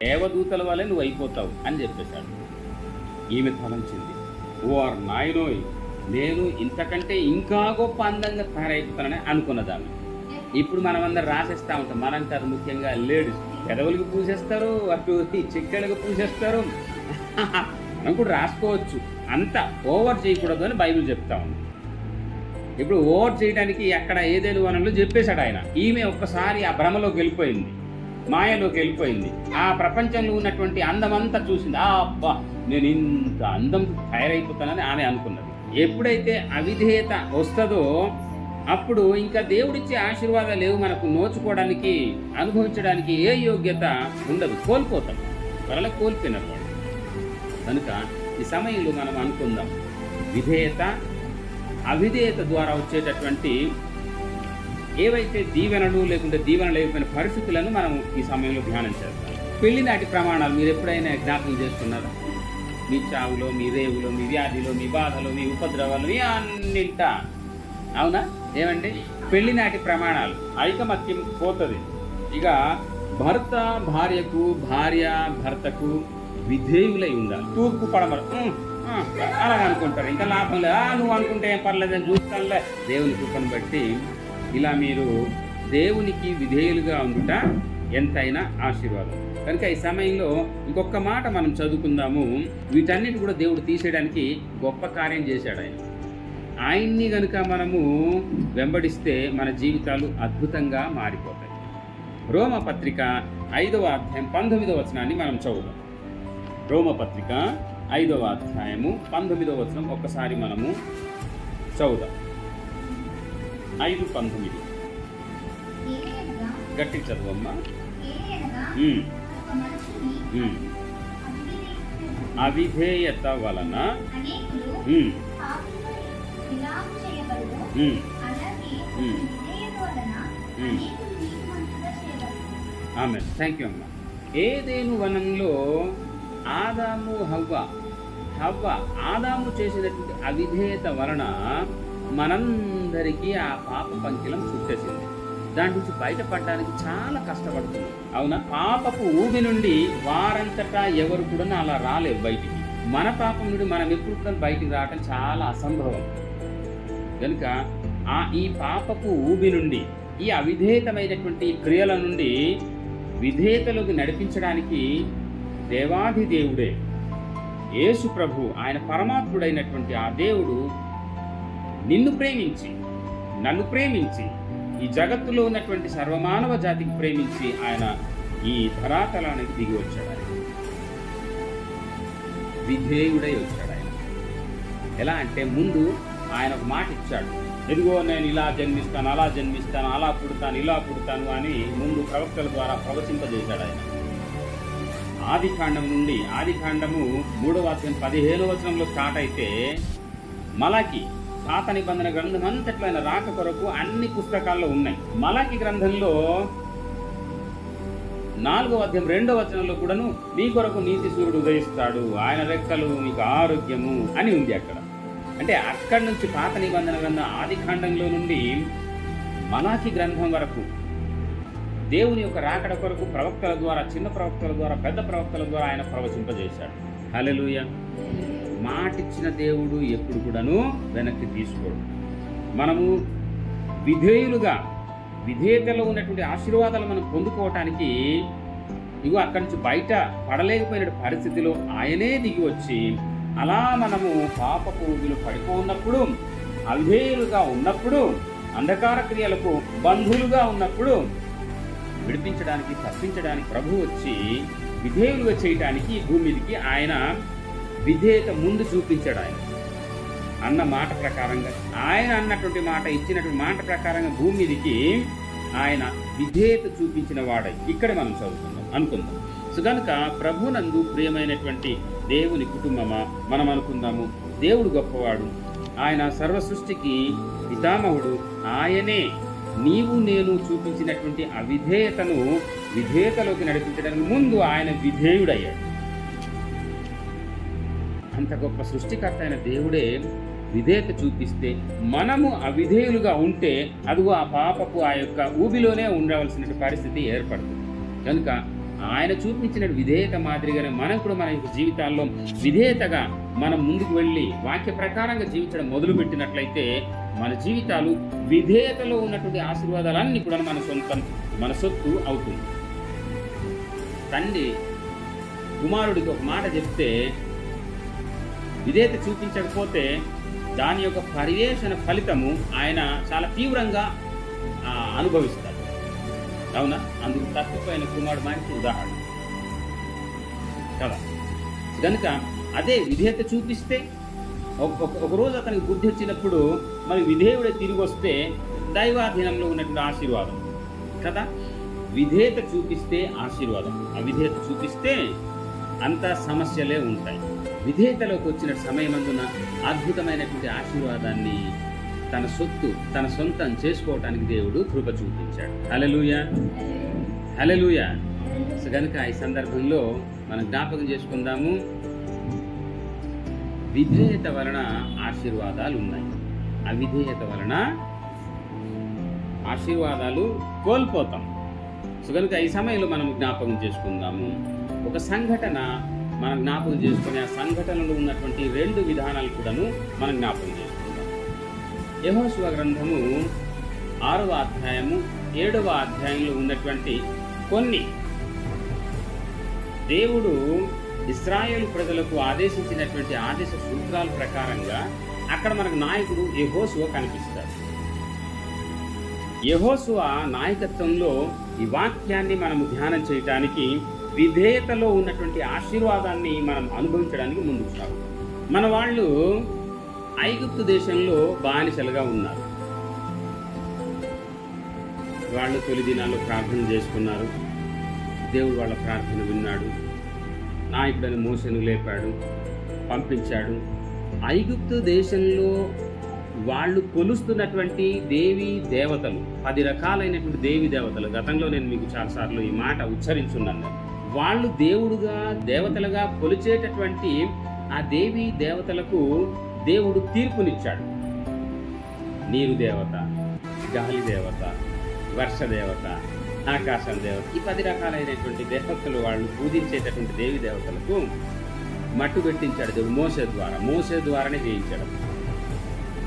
దేవదూతల వల్లే నువ్వు అయిపోతావు అని చెప్పేశాడు. ఈమె తలంచింది, ఓ నాయనోయ్, నేను ఇంతకంటే ఇంకా గొప్ప అందంగా తయారైపోతానని అనుకున్నదాన్ని. ఇప్పుడు మనమందరం రాసేస్తూ ఉంటాం, మనం కాదు, ముఖ్యంగా లేడీస్ పెదవులకి పూసేస్తారు, అటు చిక్కలకు పూసేస్తారు. మనం కూడా రాసుకోవచ్చు, అంత ఓవర్ చేయకూడదు అని బైబిల్ చెప్తా ఉంది. ఇప్పుడు ఓవర్ చేయడానికి అక్కడ ఏదేను వనంలో చెప్పేశాడు ఆయన. ఈమె ఒక్కసారి ఆ భ్రమలోకి వెళ్ళిపోయింది, మాయలోకి వెళ్ళిపోయింది. ఆ ప్రపంచంలో ఉన్నటువంటి అందమంతా చూసింది. అబ్బా, నేను ఇంత అందం తయారైపోతానని ఆమె అనుకున్నది. ఎప్పుడైతే అవిధేయత వస్తుందో అప్పుడు ఇంకా దేవుడిచ్చే ఆశీర్వాదాలు లేవు, మనకు నోచుకోవడానికి, అనుభవించడానికి ఏ యోగ్యత ఉండదు, కోల్పోతాం. వాళ్ళ కోల్పోయినారు వాళ్ళు. కనుక ఈ సమయంలో మనం అనుకుందాం, విధేయత అవిధేయత ద్వారా వచ్చేటటువంటి ఏవైతే దీవెనలు లేకుంటే దీవెన లేకపోయిన పరిస్థితులను మనం ఈ సమయంలో ధ్యానం చేస్తాం. పెళ్లి నాటి ప్రమాణాలు మీరు ఎప్పుడైనా జ్ఞాపకం చేస్తున్నారా? మీ చావులో, మీ రేవులో, మీ వ్యాధిలో, మీ బాధలో, మీ ఉపద్రవాలు, మీ అన్నింట, అవునా? ఏమండి, పెళ్లి నాటి ప్రమాణాలు, ఐకమత్యం పోతుంది. ఇక భర్త భార్యకు, భార్య భర్తకు విధేయులై ఉండాలి. తూర్పు పడమర అలాగ అనుకుంటారు, ఇంకా లాభం లేదు, నువ్వు అనుకుంటే ఏం పర్లేదని చూస్తానులే. దేవుని కృపను బట్టి ఇలా మీరు దేవునికి విధేయులుగా ఉండుట ఎంతైనా ఆశీర్వాదం. కనుక ఈ సమయంలో ఇంకొక మాట మనం చదువుకుందాము. వీటన్నిటి కూడా దేవుడు తీసేయడానికి గొప్ప కార్యం చేశాడు ఆయన. ఆయన్ని కనుక మనము వెంబడిస్తే మన జీవితాలు అద్భుతంగా మారిపోతాయి. రోమపత్రిక 5వ అధ్యాయం 19వ వచనాన్ని మనం చదువుదాం. రోమపత్రిక 5వ అధ్యాయము 19వ వచనం ఒక్కసారి మనము చదువుదాం. 5:19 గట్టి చదువమ్మా. అవిధేయత వలన ఆమేన్. థ్యాంక్ యూ అమ్మా. ఏదేను వనంలో ఆదాము చేసినటువంటి అవిధేయత వలన మనందరికీ ఆ పాప పంకిలం చుట్టేసింది. దాని నుంచి బయటపడడానికి చాలా కష్టపడుతుంది, అవునా? పాపపు ఊబి నుండి వారంతటా ఎవరు కూడా అలా రాలేరు బయటికి. మన పాపం నుండి మనం ఎప్పుడు కూడా బయటికి రావటం చాలా అసంభవం. కనుక ఈ పాపపు ఊబి నుండి, ఈ అవిధేయతమైనటువంటి క్రియల నుండి విధేయతలోకి నడిపించడానికి దేవాది దేవుడే యేసు ప్రభు, ఆయన పరమాత్ముడైనటువంటి ఆ దేవుడు నిన్ను ప్రేమించి, నన్ను ప్రేమించి, ఈ జగత్తులో ఉన్నటువంటి సర్వమానవ జాతికి ప్రేమించి ఆయన ఈ ధరాతలానికి దిగి వచ్చాడు. ఆయన విధేయుడై వచ్చాడు. ఆయన ఎలా అంటే, ముందు ఆయన ఒక మాట ఇచ్చాడు, ఎదుగో నేను ఇలా జన్మిస్తాను, అలా జన్మిస్తాను, అలా పుడతాను, ఇలా పుడతాను అని ముందు ప్రవక్తల ద్వారా ప్రవచింపజేశాడు ఆయన. ఆదికాండము 3వ అధ్యాయం 15వ వచనంలో స్టార్ట్ అయితే, మలాకి పాత నిబంధన గ్రంథం అంతట్లో ఆయన రాక కొరకు అన్ని పుస్తకాల్లో ఉన్నాయి. మలాకి గ్రంథంలో 4వ అధ్యాయం 2వ వచనంలో కూడాను మీ కొరకు నీతి సూర్యుడు ఉదయిస్తాడు, ఆయన రెక్కలు మీకు ఆరోగ్యము అని ఉంది అక్కడ. అంటే అక్కడి నుంచి పాత నిబంధన గ్రంథం ఆదికాండంలో నుండి మలాకి గ్రంథం వరకు దేవుని యొక్క రాకడ కొరకు ప్రవక్తల ద్వారా, చిన్న ప్రవక్తల ద్వారా, పెద్ద ప్రవక్తల ద్వారా ఆయన ప్రవచింపజేశాడు. హల్లెలూయా. మాటిచ్చిన దేవుడు ఎప్పుడు కూడాను వెనక్కి తీసుకోడు. మనము విధేయతలో ఉన్నటువంటి ఆశీర్వాదాలు మనం పొందుకోవటానికి ఇగో అక్కడి నుంచి బయట పడలేకపోయిన పరిస్థితిలో ఆయనే దిగి వచ్చి, అలా మనము పాపపు ఊబిలో పడిపోన్నప్పుడు, అవిధేయులుగా ఉన్నప్పుడు, అంధకార క్రియలకు బంధువులుగా ఉన్నప్పుడు విడిపించడానికి, తప్పించడానికి ప్రభు వచ్చి విధేయులుగా చేయటానికి భూమి మీదకి ఆయన విధేయత ముందు చూపించాడు. ఆయన అన్న మాట ప్రకారంగా, ఆయన అన్నటువంటి మాట, ఇచ్చినటువంటి మాట ప్రకారంగా భూమి మీదకి ఆయన విధేయత చూపించిన వాడై ఇక్కడ మనం చదువుకుందాం అనుకుందాం. సో కనుక ప్రభునందు ప్రియమైనటువంటి దేవుని కుటుంబమా, మనం అనుకుందాము, దేవుడు గొప్పవాడు, ఆయన సర్వ సృష్టికి పితామహుడు. ఆయనే నీవు నేను చూపించినటువంటి అవిధేయతను విధేయతలోకి నడిపించడానికి ముందు ఆయన విధేయుడయ్యాడు. అంత గొప్ప సృష్టికర్త అయిన దేవుడే విధేయత చూపిస్తే, మనము అవిధేయులుగా ఉంటే అదిగో ఆ పాపపు ఆ యొక్క ఊబిలోనే ఉండవలసిన పరిస్థితి ఏర్పడుతుంది. కనుక ఆయన చూపించిన విధేయత మాదిరిగానే మనం కూడా మన యొక్క జీవితాల్లో విధేయతగా మనం ముందుకు వెళ్ళి వాక్య ప్రకారంగా జీవించడం మొదలుపెట్టినట్లయితే మన జీవితాలు విధేయతలో ఉన్నటువంటి ఆశీర్వాదాలన్నీ కూడా మన సొంతం, మన సొత్తు అవుతుంది. తండ్రి కుమారుడికి ఒక మాట చెప్తే విధేయత చూపించకపోతే దాని యొక్క పర్యవేక్షణ ఫలితము ఆయన చాలా తీవ్రంగా అనుభవిస్తాడు. అవునా? అందుకు తప్పిపోయిన కుమారుడు మంచి ఉదాహరణ కదా. కనుక అదే విధేయత చూపిస్తే ఒకరోజు అతనికి బుద్ధి వచ్చినప్పుడు మరి విధేయుడే తిరిగి వస్తే దైవాధీనంలో ఉన్నటువంటి ఆశీర్వాదం కదా. విధేయత చూపిస్తే ఆశీర్వాదం, అవిధేయత చూపిస్తే అంత సమస్యలే ఉంటాయి. విధేయతలోకి వచ్చిన సమయమందున అద్భుతమైనటువంటి ఆశీర్వాదాన్ని తన సొత్తు, తన సొంతం చేసుకోవటానికి దేవుడు కృప చూపించాడు. హల్లెలూయా, హల్లెలూయా. సో కనుక ఈ సందర్భంలో మనం జ్ఞాపకం చేసుకుందాము, విధేయత వలన ఆశీర్వాదాలు ఉన్నాయి, అవిధేయత వలన ఆశీర్వాదాలు కోల్పోతాం. సో కనుక ఈ సమయంలో మనం జ్ఞాపకం చేసుకుందాము. ఒక సంఘటన మనం జ్ఞాపకం చేసుకుని ఆ సంఘటనలో ఉన్నటువంటి 2 విధానాలు కూడాను మనం జ్ఞాపకం చేసుకుందాం. యెహోషువ గ్రంథము 6వ అధ్యాయము 7వ అధ్యాయంలో ఉన్నటువంటి కొన్ని దేవుడు ఇశ్రాయేలు ప్రజలకు ఆదేశించినటువంటి ఆదేశ సూత్రాల ప్రకారంగా అక్కడ మనకు నాయకుడు యెహోషువ కనిపిస్తాడు. యెహోషువ నాయకత్వంలో ఈ వాక్యాన్ని మనము ధ్యానం చేయటానికి, విధేయతలో ఉన్నటువంటి ఆశీర్వాదాన్ని మనం అనుభవించడానికి ముందుకు సాగు. మన వాళ్ళు ఐగుప్తు దేశంలో బానిసలుగా ఉన్నారు. వాళ్ళు తొలి దినాల్లో ప్రార్థన చేసుకున్నారు. దేవుడు వాళ్ళ ప్రార్థన విన్నాడు. నాయకుడని మోషేను లేపాడు, పంపించాడు. ఐగుప్తు దేశంలో వాళ్ళు కొలుస్తున్నటువంటి దేవీ దేవతలు, 10 రకాలైనటువంటి దేవీ దేవతలు, గతంలో నేను మీకు చాలాసార్లు ఈ మాట ఉచ్చరించున్నాను. వాళ్ళు దేవుడుగా, దేవతలుగా కొలిచేటటువంటి ఆ దేవీ దేవతలకు దేవుడు తీర్పునిచ్చాడు. నీరు దేవత, గాలి దేవత, వర్ష దేవత, ఆకాశం దేవత, ఈ 10 రకాలైనటువంటి దేవతలు వాళ్ళు పూజించేటటువంటి దేవీ దేవతలకు మట్టు పెట్టించాడు దేవుడు మోసే ద్వారానే చేయించాడు.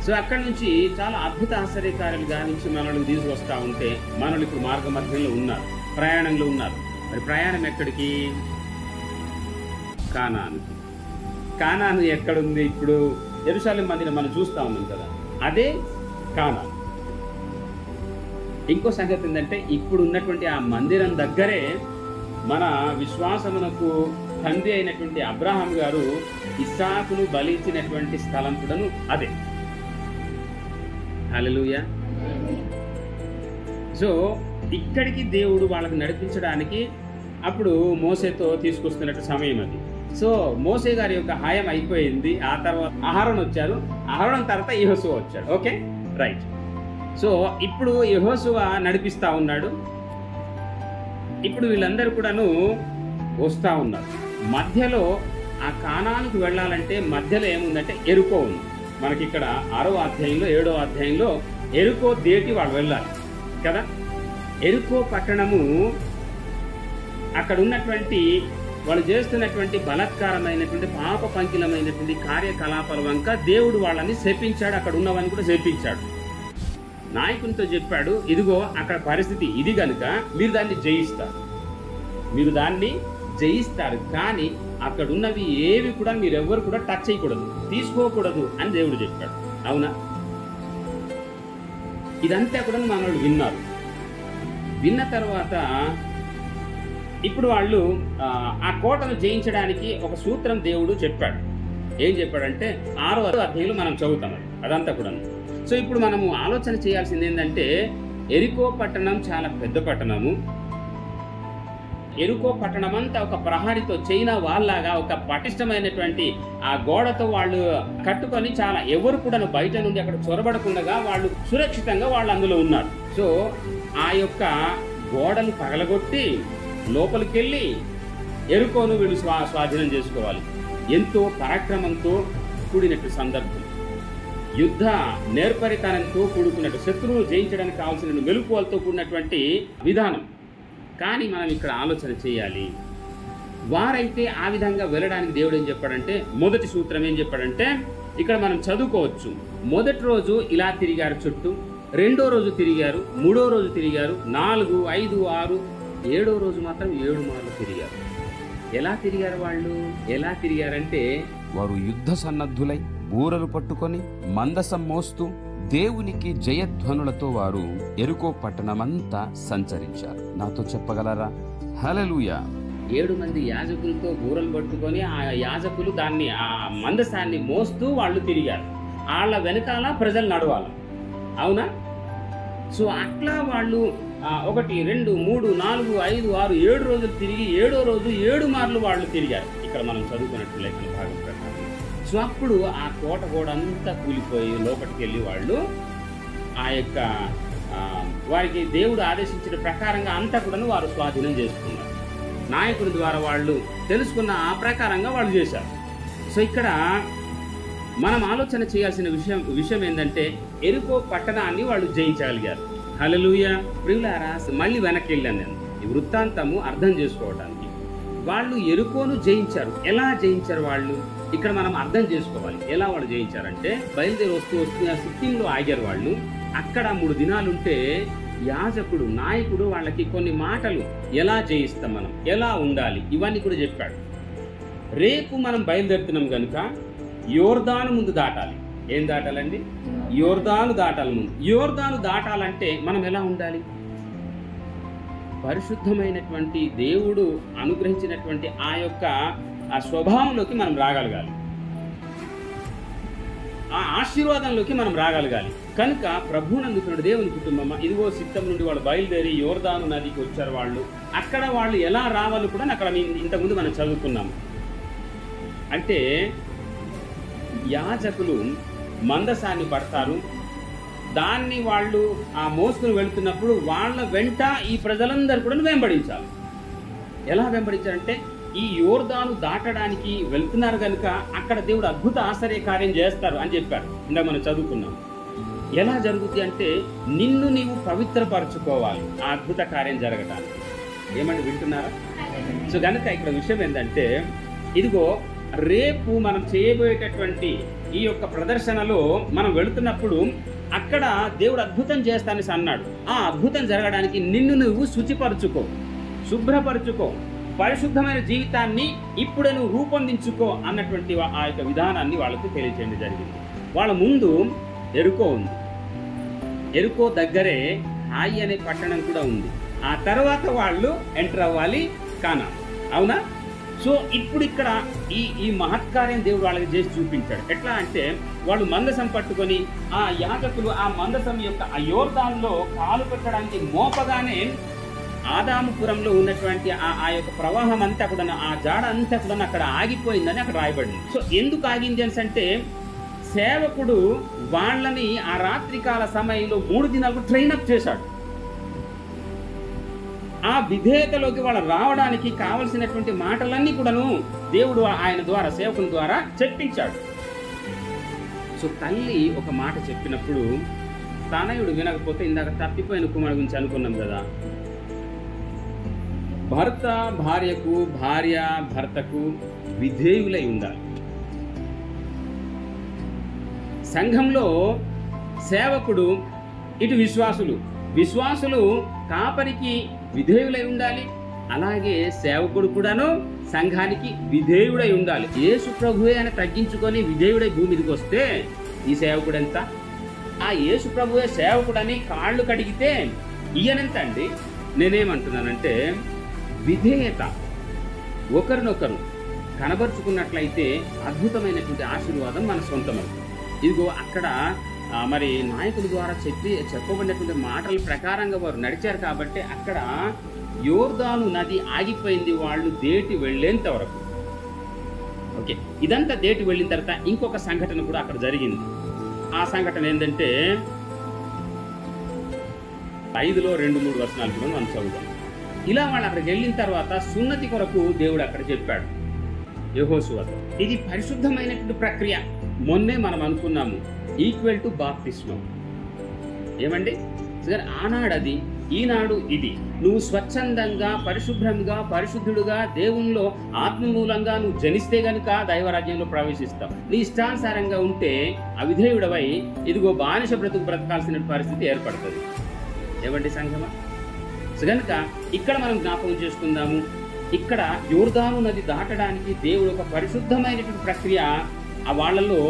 సో అక్కడి నుంచి చాలా అద్భుత ఆశ్చర్యకార్యాలు గావించి మనల్ని తీసుకొస్తా ఉంటే మనల్ని ఇప్పుడు మార్గ మధ్యంలో ఉన్నారు, ప్రయాణంలో ఉన్నారు. మరి ప్రయాణం ఎక్కడికి? కానానుకి. కానాను ఎక్కడుంది? ఇప్పుడు యెరూషలేము మందిరం మనం చూస్తూ ఉన్నాం కదా, అదే కానాను. ఇంకో సంగతి ఏంటంటే, ఇప్పుడు ఉన్నటువంటి ఆ మందిరం దగ్గరే మన విశ్వాసమునకు తండ్రి అయినటువంటి అబ్రహాం గారు ఇస్సాకును బలిచ్చినటువంటి స్థలం కూడాను అదే. హల్లెలూయా. సో ఇక్కడికి దేవుడు వాళ్ళకి నడిపించడానికి అప్పుడు మోసేతో తీసుకొస్తున్నట్టు సమయం అది. సో మోసే గారి యొక్క హాయం అయిపోయింది. ఆ తర్వాత అహరోను వచ్చారు, అహరోను తర్వాత యెహోషువ వచ్చాడు. Okay, right. సో ఇప్పుడు యెహోషువ నడిపిస్తా ఉన్నాడు. ఇప్పుడు వీళ్ళందరూ కూడాను వస్తూ ఉన్నారు. మధ్యలో ఆ కానానుకు వెళ్ళాలంటే మధ్యలో ఏముందంటే ఎరుకో ఉంది. మనకి ఇక్కడ 6వ అధ్యాయంలో 7వ అధ్యాయంలో ఎరుకో దేటి వాళ్ళు వెళ్ళాలి కదా. ఎరుకో పట్టణము అక్కడ ఉన్నటువంటి వాళ్ళు చేస్తున్నటువంటి బలాత్కారమైనటువంటి పాప పంకిలమైనటువంటి కార్యకలాపాల వంక దేవుడు వాళ్ళని శపించాడు. అక్కడ ఉన్నవని కూడా శపించాడు. నాయకునితో చెప్పాడు, ఇదిగో అక్కడ పరిస్థితి ఇది కనుక మీరు దాన్ని జయిస్తారు, కానీ అక్కడ ఉన్నవి ఏవి కూడా మీరెవ్వరు కూడా టచ్ చేయకూడదు, తీసుకోకూడదు అని దేవుడు చెప్పాడు. అవునా? ఇదంతా కూడా మనోళ్ళు విన్నారు. విన్న తర్వాత ఇప్పుడు వాళ్ళు ఆ కోటను జయించడానికి ఒక సూత్రం దేవుడు చెప్పాడు. ఏం చెప్పాడంటే 6వ అధ్యాయంలో మనం చదువుతాం అదంతా కూడా. సో ఇప్పుడు మనము ఆలోచన చేయాల్సింది ఏంటంటే, ఎరికో పట్టణం చాలా పెద్ద పట్టణము. ఎరుకో పట్టణం అంతా ఒక ప్రహరితో, చైనా వాళ్ళలాగా ఒక పటిష్టమైనటువంటి ఆ గోడతో వాళ్ళు కట్టుకొని చాలా ఎవరు కూడా బయట నుండి అక్కడ చొరబడకుండా వాళ్ళు సురక్షితంగా వాళ్ళు అందులో ఉన్నారు. సో ఆ యొక్క గోడలు పగలగొట్టి లోపలికి వెళ్ళి ఎరుకోను వీళ్ళు స్వాధీనం చేసుకోవాలి. ఎంతో పరాక్రమంతో కూడినట్టు సందర్భం, యుద్ధ నేర్పరితనంతో కూడుకున్నట్టు, శత్రువులు జయించడానికి కావాల్సిన మెలకువలతో కూడినటువంటి విధానం. కానీ మనం ఇక్కడ ఆలోచన చేయాలి. వారైతే ఆ విధంగా వెళ్ళడానికి దేవుడు ఏం చెప్పాడంటే, మొదటి సూత్రం ఏం చెప్పాడంటే ఇక్కడ మనం చదువుకోవచ్చు. మొదటి రోజు ఇలా తిరిగారు చుట్టూ, రెండో రోజు తిరిగారు, మూడో రోజు తిరిగారు, 4, 5, 6, 7వ రోజు మాత్రం 7 మార్లు తిరిగారు. ఎలా తిరిగారు వాళ్ళు? ఎలా తిరిగారంటే వారు యుద్ధ సన్నద్ధులై బూరలు పట్టుకొని మందసం మోస్తూ దేవునికి జయధ్వనులతో వారు యెరికో పట్టణమంతా సంచరించారు. నాతో చెప్పగలరా? హల్లెలూయా. 7 మంది యాజకులతో బూరలు పట్టుకొని ఆ యాజకులు దాన్ని ఆ మందసాన్ని మోస్తూ వాళ్ళు తిరిగారు. వాళ్ళ వెనకాల ప్రజలు నడవాలి. అవునా? సో అట్లా వాళ్ళు 1, 2, 3, 4, 5, 6, 7 రోజులు తిరిగి 7వ రోజు 7 మార్లు వాళ్ళు తిరిగారు. ఇక్కడ మనం చదువుకున్నట్టు లేఖన భాగం ప్రకారం. సో అప్పుడు ఆ కోట కూడా అంతా కూలిపోయి లోపలికి వెళ్ళి వాళ్ళు ఆ యొక్క వారికి దేవుడు ఆదేశించిన ప్రకారంగా అంతా కూడా వారు స్వాధీనం చేసుకున్నారు. నాయకుడి ద్వారా వాళ్ళు తెలుసుకున్న ఆ ప్రకారంగా వాళ్ళు చేశారు. సో ఇక్కడ మనం ఆలోచన చేయాల్సిన విషయం ఏంటంటే యెరికో పట్టణాన్ని వాళ్ళు జయించగలిగారు. హల్లెలూయా. ప్రియులారా, మళ్ళీ వెనక్కి వెళ్ళాను నేను ఈ వృత్తాంతము అర్థం చేసుకోవడానికి. వాళ్ళు యెరికోను జయించారు. ఎలా జయించారు వాళ్ళు? ఇక్కడ మనం అర్థం చేసుకోవాలి. ఎలా వాళ్ళు జయించారంటే బయలుదేరి వస్తూ సిట్టింగ్లో ఆగారు వాళ్ళు. అక్కడ 3 దినాలుంటే యాజకుడు నాయకుడు వాళ్ళకి కొన్ని మాటలు ఎలా జయిస్తాం, మనం ఎలా ఉండాలి, ఇవన్నీ కూడా చెప్పాడు. రేపు మనం బయలుదేరుతున్నాం కనుక యోర్దాను ముందు దాటాలి. ఏం దాటాలండి? యోర్దాను దాటాలి. ముందు యోర్దాను దాటాలంటే మనం ఎలా ఉండాలి? పరిశుద్ధమైనటువంటి దేవుడు అనుగ్రహించినటువంటి ఆ యొక్క ఆ స్వభావంలోకి మనం రాగలగాలి. ఆ ఆశీర్వాదంలోకి మనం రాగలగాలి. కనుక ప్రభువునందుకున్న దేవుని కుటుంబం ఇదిగో సిద్ధం నుండి వాళ్ళు బయలుదేరి యోర్దాను నదికి వచ్చారు. వాళ్ళు అక్కడ వాళ్ళు ఎలా రావాలి కూడా అక్కడ ఇంతకుముందు మనం చదువుకున్నాము. అంటే యాజకులు మందసాన్ని పడతారు. దాన్ని వాళ్ళు ఆ మోసుకుని వెళ్తున్నప్పుడు వాళ్ళ వెంట ఈ ప్రజలందరూ కూడా వెంబడించాలి. ఎలా వెంబడించారంటే ఈ యోర్దాను దాటడానికి వెళ్తున్నారు కనుక అక్కడ దేవుడు అద్భుత ఆశ్చర్య కార్యం చేస్తారు అని చెప్పారు. ఇందాక మనం చదువుకున్నాం. ఎలా జరుగుతుంది అంటే నిన్ను నీవు పవిత్రపరచుకోవాలి ఆ అద్భుత కార్యం జరగడానికి. ఏమంటే వింటున్నారా? సో కనుక ఇక్కడ విషయం ఏంటంటే ఇదిగో రేపు మనం చేయబోయేటటువంటి ఈ యొక్క ప్రదర్శనలో మనం వెళుతున్నప్పుడు అక్కడ దేవుడు అద్భుతం చేస్తానని అన్నాడు. ఆ అద్భుతం జరగడానికి నిన్ను నువ్వు శుచిపరచుకో, శుభ్రపరచుకో, పరిశుద్ధమైన జీవితాన్ని ఇప్పుడే నువ్వు రూపొందించుకో అన్నటువంటి ఆ యొక్క విధానాన్ని వాళ్ళకి తెలియచేయడం జరిగింది. వాళ్ళ ముందు యెరికో ఉంది. యెరికో దగ్గరే హాయి అనే పట్టణం కూడా ఉంది. ఆ తర్వాత వాళ్ళు ఎంటర్ అవ్వాలి కానాన్. అవునా? సో ఇప్పుడు ఇక్కడ ఈ మహత్కార్యం దేవుడు వాళ్ళకి చేసి చూపించాడు. ఎట్లా అంటే వాళ్ళు మందసం పట్టుకొని ఆ యాజకులు ఆ మందసం యొక్క ఆ యోర్దానులో కాలు పెట్టడానికి మోపగానే ఆదాముపురంలో ఉన్నటువంటి ఆ యొక్క ప్రవాహం అంతా కూడా ఆ జాడ అంతా కూడా అక్కడ ఆగిపోయిందని అక్కడ రాయబడింది. సో ఎందుకు ఆగింది అంటే సేవకుడు వాళ్ళని ఆ రాత్రికాల సమయంలో 3 దినాలకు ట్రైనప్ చేశాడు. ఆ విధేయతలోకి వాళ్ళు రావడానికి కావలసినటువంటి మాటలన్నీ కూడాను దేవుడు ఆయన ద్వారా సేవకుని ద్వారా చెప్పించాడు. సో తల్లి ఒక మాట చెప్పినప్పుడు తనయుడు వినకపోతే ఇందాక తప్పిపోయిన కుమారుడు గురించి అనుకున్నాం కదా. భర్త భార్యకు, భార్య భర్తకు విధేయులై ఉండాలి. సంఘంలో సేవకుడు ఇటు విశ్వాసులు కాపరికి విధేయులై ఉండాలి. అలాగే సేవకుడు కూడాను సంఘానికి విధేయుడై ఉండాలి. యేసు ప్రభువే అని తగ్గించుకొని విధేయుడై భూమి మీదకి వస్తే ఈ సేవకుడు ఎంత? ఆ యేసు ప్రభువే సేవకుడని కాళ్ళు కడిగితే ఈయనెంత అండి? నేనేమంటున్నానంటే విధేయత ఒకరినొకరు కనబరుచుకున్నట్లయితే అద్భుతమైనటువంటి ఆశీర్వాదం మన సొంతమవుతుంది. ఇదిగో అక్కడ మరి నాయకుల ద్వారా చెప్పబడినటువంటి మాటల ప్రకారంగా వారు నడిచారు కాబట్టి అక్కడ యోర్దాను నది ఆగిపోయింది వాళ్ళు దేటి వెళ్ళేంత వరకు. ఓకే, ఇదంతా దేటి వెళ్ళిన తర్వాత ఇంకొక సంఘటన కూడా అక్కడ జరిగింది. ఆ సంఘటన ఏంటంటే 5లో 2-3 వచనాలు కూడా మనం చదువుతాం. ఇలా వాళ్ళు అక్కడికి వెళ్ళిన తర్వాత సున్నతి కొరకు దేవుడు అక్కడ చెప్పాడు యెహోషువతో. ఇది పరిశుద్ధమైనటువంటి ప్రక్రియ. మొన్నే మనం అనుకున్నాము ఈక్వల్ టు బాప్టిస్మం. ఏమండి? ఆనాడు అది ఈనాడు ఇది నువ్వు స్వచ్ఛందంగా పరిశుభ్రంగా పరిశుద్ధుడుగా దేవునిలో ఆత్మమూలంగా నువ్వు జనిస్తే గనుక దైవరాజ్యంలో ప్రవేశిస్తావు. నీ ఇష్టానుసారంగా ఉంటే అవిధేయుడవై ఇదిగో బానిస బ్రతకాల్సిన పరిస్థితి ఏర్పడుతుంది. ఏమండి సంఘమా? కనుక ఇక్కడ మనం జ్ఞాపకం చేసుకుందాము, ఇక్కడ యోర్దాను నది దాటడానికి దేవుడు ఒక పరిశుద్ధమైనటువంటి ప్రక్రియ ఆ వాళ్ళలో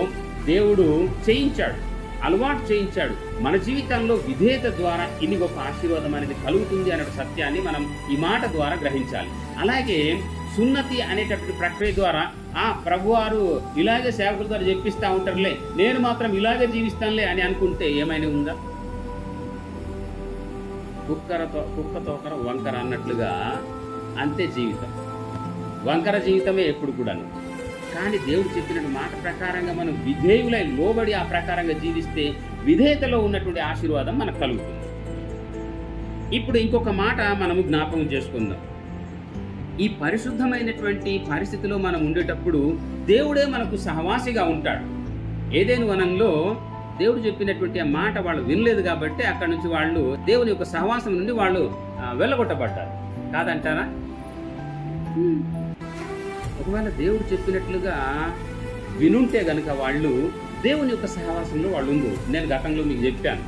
దేవుడు చేయించాడు, అలవాటు చేయించాడు. మన జీవితంలో విధేయత ద్వారా ఇన్ని గొప్ప ఆశీర్వాదం అనేది కలుగుతుంది అనే సత్యాన్ని మనం ఈ మాట ద్వారా గ్రహించాలి. అలాగే సున్నతి అనేటటువంటి ప్రక్రియ ద్వారా ప్రభువారు ఇలాగే సేవకుల ద్వారా చెప్పిస్తూ ఉంటారులే, నేను మాత్రం ఇలాగే జీవిస్తానులే అని అనుకుంటే ఏమైనా ఉందా? కుక్క తోకర వంకర అన్నట్లుగా అంతే జీవితం, వంకర జీవితమే ఎప్పుడు కూడాను. కానీ దేవుడు చెప్పిన మాట ప్రకారంగా మనం విధేయులై లోబడి ఆ ప్రకారంగా జీవిస్తే విధేయతలో ఉన్నటువంటి ఆశీర్వాదం మనకు కలుగుతుంది. ఇప్పుడు ఇంకొక మాట మనము జ్ఞాపకం చేసుకుందాం. ఈ పరిశుద్ధమైనటువంటి పరిస్థితిలో మనం ఉండేటప్పుడు దేవుడే మనకు సహవాసిగా ఉంటాడు. ఏదైనా వనంలో దేవుడు చెప్పినటువంటి ఆ మాట వాళ్ళు వినలేదు కాబట్టి అక్కడి నుంచి వాళ్ళు దేవుని యొక్క సహవాసం నుండి వాళ్ళు వెళ్ళగొట్టబడ్డారు. కాదంటారా? ఒకవేళ దేవుడు చెప్పినట్లుగా వినుంటే గనుక వాళ్ళు దేవుని యొక్క సహవాసంలో వాళ్ళు ఉంది. నేను గతంలో మీకు చెప్పాను,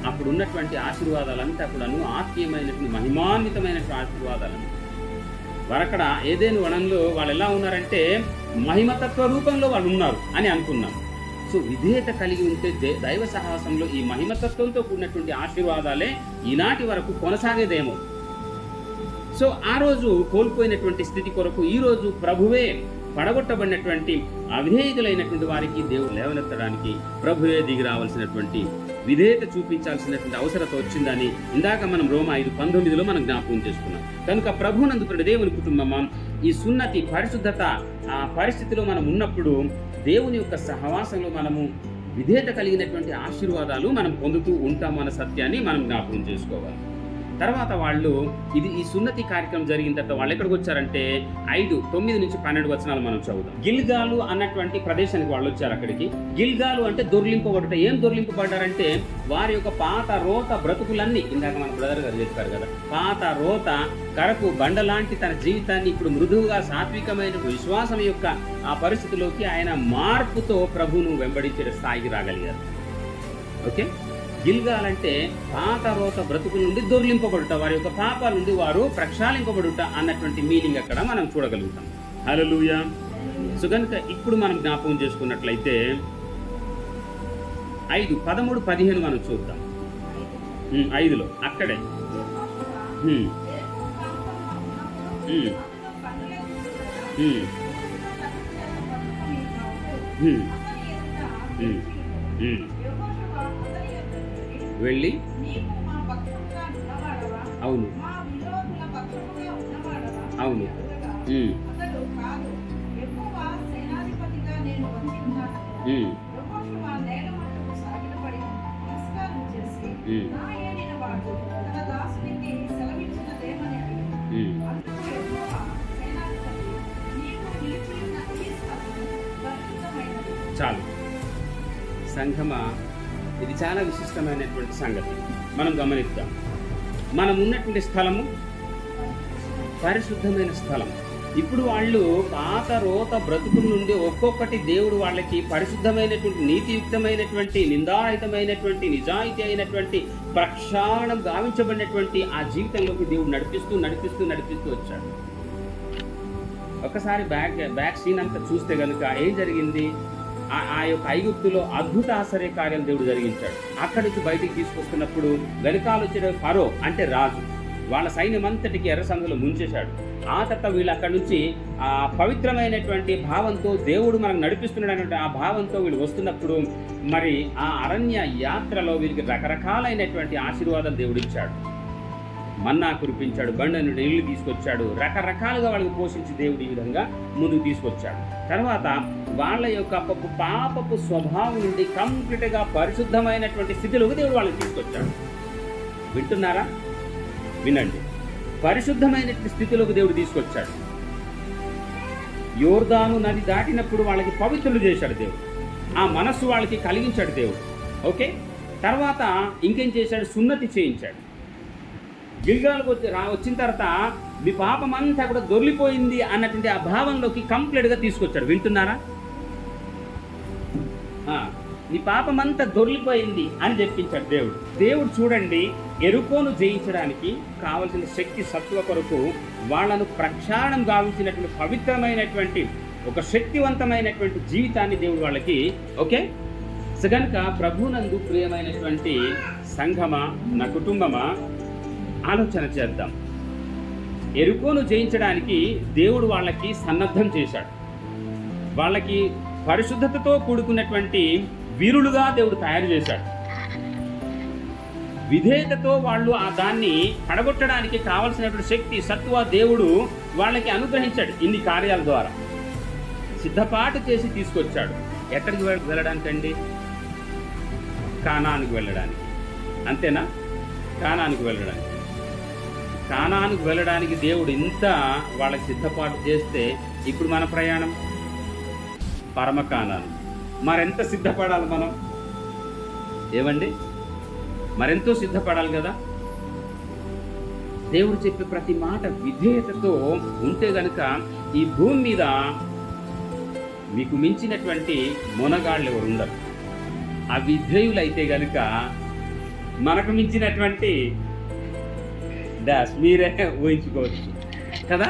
అప్పుడు ఉన్నటువంటి ఆశీర్వాదాలంతా కూడాను ఆత్మీయమైనటువంటి మహిమాన్వితమైనటువంటి ఆశీర్వాదాలను వరక్కడ ఏదేను వనంలో వాళ్ళు ఎలా ఉన్నారంటే మహిమతత్వ రూపంలో వాళ్ళు ఉన్నారు అని అనుకున్నాం. సో విధేయత కలిగి ఉంటే దైవ సహవాసంలో ఈ మహిమతత్వంతో కూడినటువంటి ఆశీర్వాదాలే ఈనాటి వరకు కొనసాగేదేమో. సో ఆ రోజు కోల్పోయినటువంటి స్థితి కొరకు ఈ రోజు ప్రభువే పడగొట్టబడినటువంటి అవిధేయులైనటువంటి వారికి దేవుడు లేవనెత్తడానికి ప్రభువే దిగి రావాల్సినటువంటి విధేయత చూపించాల్సినటువంటి అవసరత వచ్చిందని ఇందాక మనం రోమా 5:19 మనం జ్ఞాపకం చేసుకున్నాం. కనుక ప్రభువునందుకున్న దేవుని కుటుంబం ఈ సున్నతి పరిశుద్ధత ఆ పరిస్థితిలో మనం ఉన్నప్పుడు దేవుని యొక్క సహవాసంలో మనము విధేయత కలిగినటువంటి ఆశీర్వాదాలు మనం పొందుతూ ఉంటామన్న సత్యాన్ని మనం జ్ఞాపకం చేసుకోవాలి. తర్వాత వాళ్ళు ఈ సున్నతి కార్యక్రమం జరిగిన తర్వాత వాళ్ళు ఎక్కడికి వచ్చారంటే 5:9-12 మనం చదువుదాం. గిల్గాలు అన్నటువంటి ప్రదేశానికి వాళ్ళు వచ్చారు. అక్కడికి గిల్గాలు అంటే దొర్లింపబడుట. ఏం దొర్లింపబడ్డారంటే వారి యొక్క పాత రోత బ్రతుకులన్నీ, ఇందాక మన బ్రదర్ గారు చెప్పారు కదా, పాత రోత కరకు బండలాంటి తన జీవితాన్ని ఇప్పుడు మృదువుగా సాత్వికమైన విశ్వాసం యొక్క ఆ పరిస్థితిలోకి ఆయన మార్పుతో ప్రభువును వెంబడించే స్థాయికి రాగలిగారు. ఓకే, గిల్గాల్ అంటే పాత రోత బ్రతుకు నుండి దొర్లింపబడుట, వారి యొక్క పాపాల నుండి వారు ప్రక్షాళింపబడుట అన్నటువంటి మీనింగ్ అక్కడ మనం చూడగలుగుతాం. హల్లెలూయా. సో కనుక ఇప్పుడు మనం జ్ఞాపకం చేసుకున్నట్లయితే 5:13-15 మనం చూద్దాం. 5లో అక్కడే వెళ్ళి అవును అవును చాలు సంఘమా, ఇది చాలా విశిష్టమైనటువంటి సంగతి. మనం గమనిద్దాం. మనం ఉన్నటువంటి స్థలము పరిశుద్ధమైన స్థలం. ఇప్పుడు వాళ్ళు పాత రోత బ్రతుకుల నుండి ఒక్కొక్కటి దేవుడు వాళ్ళకి పరిశుద్ధమైనటువంటి నీతియుక్తమైనటువంటి నిందారహితమైనటువంటి నిజాయితీ అయినటువంటి ప్రక్షాళనం గావించబడినటువంటి ఆ జీవితంలోకి దేవుడు నడిపిస్తూ వచ్చాడు. ఒకసారి బ్యాక్ సీన్ అంతా చూస్తే కనుక ఏం జరిగింది? ఆ యొక్క ఐగుప్తులో అద్భుత ఆశ్చర్య కార్యాలు దేవుడు జరిగించాడు. అక్కడి నుంచి బయటికి తీసుకొస్తున్నప్పుడు వెనకాల వచ్చిన ఫరో అంటే రాజు వాళ్ళ సైన్యం అంతటికి ఎర్రసందులో ముంచేశాడు. ఆ తర్వాత వీళ్ళు అక్కడి నుంచి ఆ పవిత్రమైనటువంటి భావంతో దేవుడు మనకు నడిపిస్తున్నాడు ఆ భావంతో వీళ్ళు వస్తున్నప్పుడు మరి ఆ అరణ్య యాత్రలో వీరికి రకరకాలైనటువంటి ఆశీర్వాదాలు దేవుడు ఇచ్చాడు. మన్నా కురిపించాడు, బండ నుండి నీళ్లు తీసుకొచ్చాడు, రకరకాలుగా వాళ్ళకి పోషించి దేవుడు ఈ విధంగా ముందుకు తీసుకొచ్చాడు. తర్వాత వాళ్ళ యొక్క పాపపు స్వభావం నుండి కంప్లీట్గా పరిశుద్ధమైనటువంటి స్థితిలోకి దేవుడు వాళ్ళని తీసుకొచ్చాడు. వింటున్నారా? వినండి. పరిశుద్ధమైనటువంటి స్థితిలోకి దేవుడు తీసుకొచ్చాడు. యోర్దాను నది దాటినప్పుడు వాళ్ళకి పవిత్రులు చేశాడు దేవుడు. ఆ మనస్సు వాళ్ళకి కలిగించాడు దేవుడు. ఓకే, తర్వాత ఇంకేం చేశాడు? సున్నతి చేయించాడు. గిల్గాలకు వచ్చిన తర్వాత మీ పాపం అంతా కూడా దొర్లిపోయింది అన్నటువంటి ఆ భావంలోకి కంప్లీట్గా తీసుకొచ్చాడు. వింటున్నారా? నీ పాపం అంతా దొర్లిపోయింది అని చెప్పించాడు దేవుడు. దేవుడు చూడండి, ఎరుకోను జయించడానికి కావలసిన శక్తి సత్వ కొరకు వాళ్ళను ప్రక్షాళనం గావించినటువంటి పవిత్రమైనటువంటి ఒక శక్తివంతమైనటువంటి జీవితాన్ని దేవుడు వాళ్ళకి ఓకే. సో కనుక ప్రభునందు ప్రియమైనటువంటి సంఘమా, నా కుటుంబమా, ఆలోచన చేద్దాం. ఎరుకోను జయించడానికి దేవుడు వాళ్ళకి సన్నద్ధం చేశాడు. వాళ్ళకి పరిశుద్ధతతో కూడుకున్నటువంటి వీరులుగా దేవుడు తయారు చేశాడు. విధేయతతో వాళ్ళు ఆ దాన్ని పడగొట్టడానికి కావలసినటువంటి శక్తి సత్వ దేవుడు వాళ్ళకి అనుగ్రహించాడు. ఇన్ని కార్యాల ద్వారా సిద్ధపాటు చేసి తీసుకొచ్చాడు. ఎక్కడికి వెళ్ళడానికండి? కానానికి వెళ్ళడానికి. అంతేనా? కానానికి వెళ్ళడానికి. కానానికి వెళ్ళడానికి దేవుడు ఇంత వాళ్ళకి సిద్ధపాటు చేస్తే ఇప్పుడు మన ప్రయాణం పరమ కానాను. మరెంత సిద్ధపడాలి మనం? ఏమండి, మరెంతో సిద్ధపడాలి కదా. దేవుడు చెప్పే ప్రతి మాట విధేయతతో ఉంటే గనుక ఈ భూమి మీద మీకు మించినటువంటి మొనగాళ్ళు ఎవరు ఉండరు. ఆ విధేయులైతే గనుక మనకు మించినటువంటి మీరే ఊహించుకోవచ్చు కదా.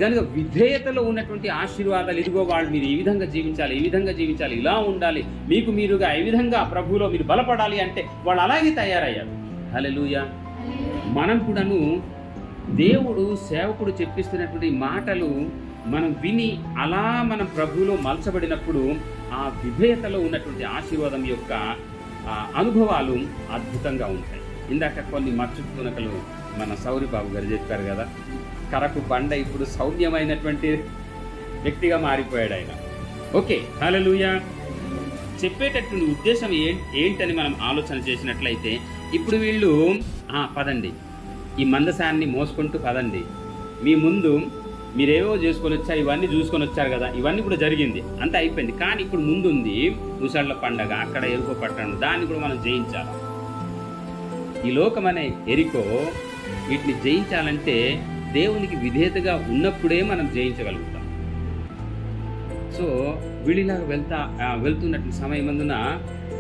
కనుక విధేయతలో ఉన్నటువంటి ఆశీర్వాదాలు, ఇదిగో వాళ్ళు మీరు ఈ విధంగా జీవించాలి, ఈ విధంగా జీవించాలి, ఇలా ఉండాలి, మీకు మీరుగా ఈ విధంగా ప్రభువులో మీరు బలపడాలి అంటే వాళ్ళు అలాగే తయారయ్యారు. హల్లెలూయా. మనం కూడాను దేవుడు సేవకుడు చెప్పిస్తున్నటువంటి మాటలు మనం విని అలా మనం ప్రభువులో మలచబడినప్పుడు ఆ విధేయతలో ఉన్నటువంటి ఆశీర్వాదం యొక్క అనుభవాలు అద్భుతంగా ఉంటాయి. ఇందాక కొన్ని మచ్చుతునకలు మన సౌరి బాబు గారు చెప్పారు కదా, కరకు బండ ఇప్పుడు సౌమ్యమైనటువంటి వ్యక్తిగా మారిపోయాడు ఆయన. ఓకే, హల్లెలూయా. చెప్పేటటువంటి ఉద్దేశం ఏంటని మనం ఆలోచన చేసినట్లయితే, ఇప్పుడు వీళ్ళు పదండి, ఈ మందసాన్ని మోసుకుంటూ పదండి, మీ ముందు మీరేవో చేసుకొని వచ్చారు, ఇవన్నీ చూసుకొని వచ్చారు కదా, ఇవన్నీ కూడా జరిగింది, అంతా అయిపోయింది. కానీ ఇప్పుడు ముందుంది ముసళ్ళ పండగ, అక్కడ ఎరుకో పట్టణం, దాన్ని కూడా మనం జయించాలి. ఈ లోకమనే ఎరికో వీటిని జయించాలంటే దేవునికి విధేయతగా ఉన్నప్పుడే మనం జయించగలుగుతాం. సో వీళ్ళలాగా వెళ్తున్నటువంటి సమయం అందున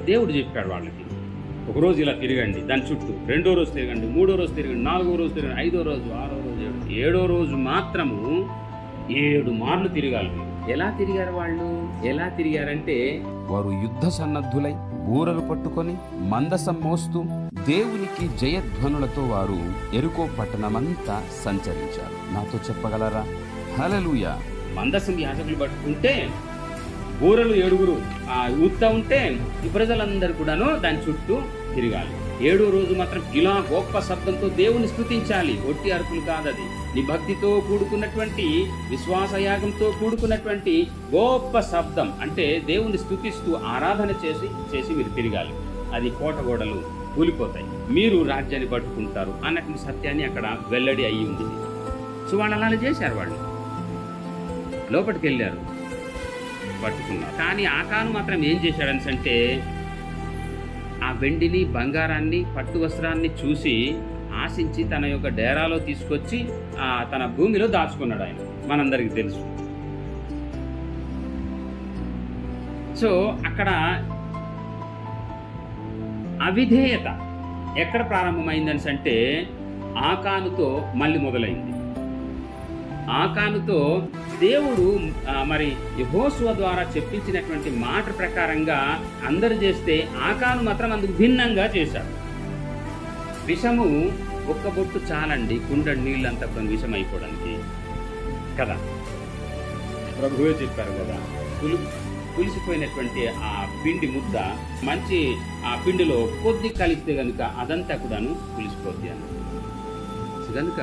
దేవుడు చెప్పాడు వాళ్ళకి, ఒకరోజు ఇలా తిరగండి, దాని చుట్టూ, రెండో రోజు తిరగండి, మూడో రోజు తిరగండి, నాలుగో రోజు తిరగండి, ఐదో రోజు, ఆరో రోజు, ఏడో రోజు మాత్రము 7 మార్లు తిరగాలి. ఎలా తిరిగారు వాళ్ళు? ఎలా తిరిగారంటే, వారు యుద్ధ సన్నద్ధులై బూరలు పట్టుకొని మందసం మోస్తూ దేవునికి జయధ్వనులతో వారు ఎరుకో పట్టణమంతా సంచరించారు. నాతో చెప్పగలరా? హల్లెలూయా. మందసం యాజకులు పట్టుకుంటే బూరలు 7 ఊతా ఉంటే ఈ ప్రజలందరూ కూడాను దాని చుట్టూ తిరగాలి. 7వ రోజు మాత్రం ఇలా గొప్ప శబ్దంతో దేవుని స్తుతించాలి. ఒట్టి అరుపులు కాదది, నీ భక్తితో కూడుకున్నటువంటి, విశ్వాసయాగంతో కూడుకున్నటువంటి గొప్ప శబ్దం. అంటే దేవుని స్తుతిస్తూ ఆరాధన చేసి మీరు తిరగాలి. అది కోట గోడలు కూలిపోతాయి, మీరు రాజ్యాన్ని పట్టుకుంటారు అన్నటువంటి సత్యాన్ని అక్కడ వెల్లడి అయ్యి ఉంది. సో వాళ్ళు అలా చేశారు. వాళ్ళు లోపలికి వెళ్ళారు, పట్టుకున్నారు. కానీ ఆకాను మాత్రం ఏం చేశాడని అంటే, ఆ వెండిని, బంగారాన్ని, పట్టు వస్త్రాన్ని చూసి ఆశించి తన యొక్క డేరాలో తీసుకొచ్చి తన భూమిలో దాచుకున్నాడు. ఆయన మనందరికీ తెలుసు. సో అక్కడ అవిధేయత ఎక్కడ ప్రారంభమైందని అంటే ఆకానుతో మళ్ళీ మొదలైంది. ఆకానుతో దేవుడు మరి యెహోషువ ద్వారా చెప్పించినటువంటి మాట ప్రకారంగా అందరు చేస్తే ఆకాను మాత్రం అందుకు భిన్నంగా చేశాడు. విషము ఒక్క బొట్టు చాలండి కుండ నీళ్ళంతా విషం అయిపోవడానికి కదా. ప్రభువే చెప్పారు కదా, పులిసిపోయినటువంటి ఆ పిండి ముద్ద మంచి ఆ పిండిలో కొద్ది కలిస్తే కనుక అదంతా కూడాను పులిసిపోద్ది అని. కనుక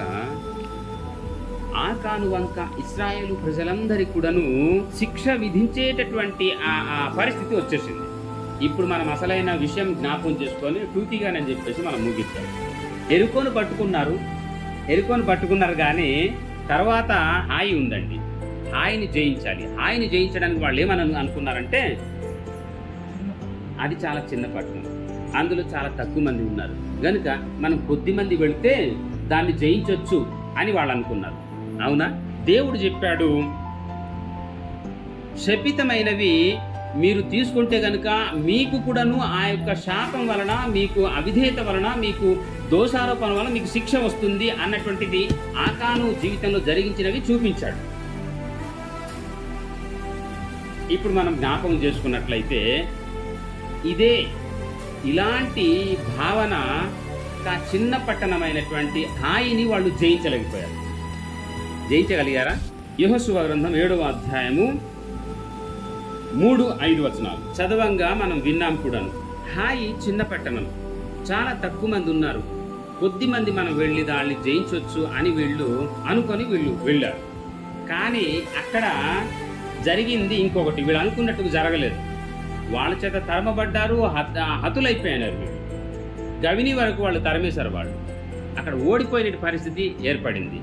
ఆకాను వంక ఇశ్రాయేలు ప్రజలందరికీ కూడాను శిక్ష విధించేటటువంటి ఆ పరిస్థితి వచ్చేసింది. ఇప్పుడు మనం అసలైన విషయం జ్ఞాపకం చేసుకొని టూకీగానని చెప్పేసి మనం ముగిద్దాం. ఎరుకోను పట్టుకున్నారు కానీ తర్వాత హాయి ఉందండి. హాయిని జయించాలి. హాయిని జయించడానికి వాళ్ళు ఏమని అనుకున్నారంటే, అది చాలా చిన్న పట్టణం, అందులో చాలా తక్కువ మంది ఉన్నారు కనుక మనం కొద్ది మంది వెళితే దాన్ని జయించవచ్చు అని వాళ్ళు అనుకున్నారు. అవునా? దేవుడు చెప్పాడు, శపితమైనవి మీరు తీసుకుంటే గనుక మీకు కూడాను ఆ యొక్క శాపం వలన, మీకు అవిధేయత వలన, మీకు దోషారోపణ వలన మీకు శిక్ష వస్తుంది అన్నటువంటిది ఆకాను జీవితంలో జరిగించినవి చూపించాడు. ఇప్పుడు మనం జ్ఞాపకం చేసుకున్నట్లయితే ఇలాంటి భావన చిన్న పట్టణమైనటువంటి హాయిని వాళ్ళు జయించలేకపోయారు. జయించగలిగారా? యెహోషువ గ్రంథం 7వ అధ్యాయము 3-5 వచనాలు చదవంగా మనం విన్నాం కూడాను. హాయి చిన్న పట్టణం, చాలా తక్కువ మంది ఉన్నారు, కొద్ది మంది మనం వెళ్ళి దాన్ని జయించవచ్చు అని అనుకొని వెళ్ళారు. కానీ అక్కడ జరిగింది ఇంకొకటి. వీళ్ళు అనుకున్నట్టుగా జరగలేదు. వాళ్ళ చేత తరమబడ్డారు, హతులైపోయినారు. వీళ్ళు గవిని వరకు వాళ్ళు తరిమేశారు. వాళ్ళు అక్కడ ఓడిపోయిన పరిస్థితి ఏర్పడింది.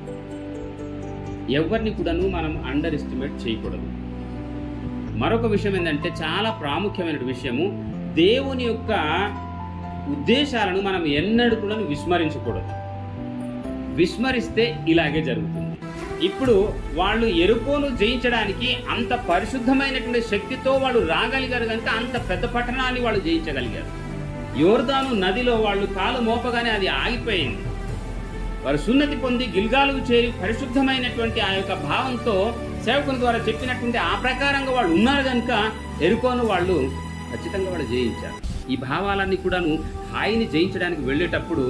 ఎవరిని కూడాను మనం అండర్ ఎస్టిమేట్ చేయకూడదు. మరొక విషయం ఏంటంటే, చాలా ప్రాముఖ్యమైన విషయము, దేవుని యొక్క ఉద్దేశాలను మనం ఎన్నడూ కూడా విస్మరించకూడదు. విస్మరిస్తే ఇలాగే జరుగుతుంది. ఇప్పుడు వాళ్ళు ఎరుకోను జయించడానికి అంత పరిశుద్ధమైనటువంటి శక్తితో వాళ్ళు రాగలిగారు కనుక అంత పెద్ద పట్టణాన్ని వాళ్ళు జయించగలిగారు. యోర్దాను నదిలో వాళ్ళు కాలు మోపగానే అది ఆగిపోయింది. వారు సున్నతి పొంది గిల్గాలుకు చేరి పరిశుద్ధమైనటువంటి ఆ యొక్క భావంతో సేవకుల ద్వారా చెప్పినటువంటి ఆ ప్రకారంగా వాళ్ళు ఉన్నారు కనుక ఎరుకోను వాళ్ళు ఖచ్చితంగా వాళ్ళు జయించారు. ఈ భావాలన్నీ కూడాను హాయిని జయించడానికి వెళ్ళేటప్పుడు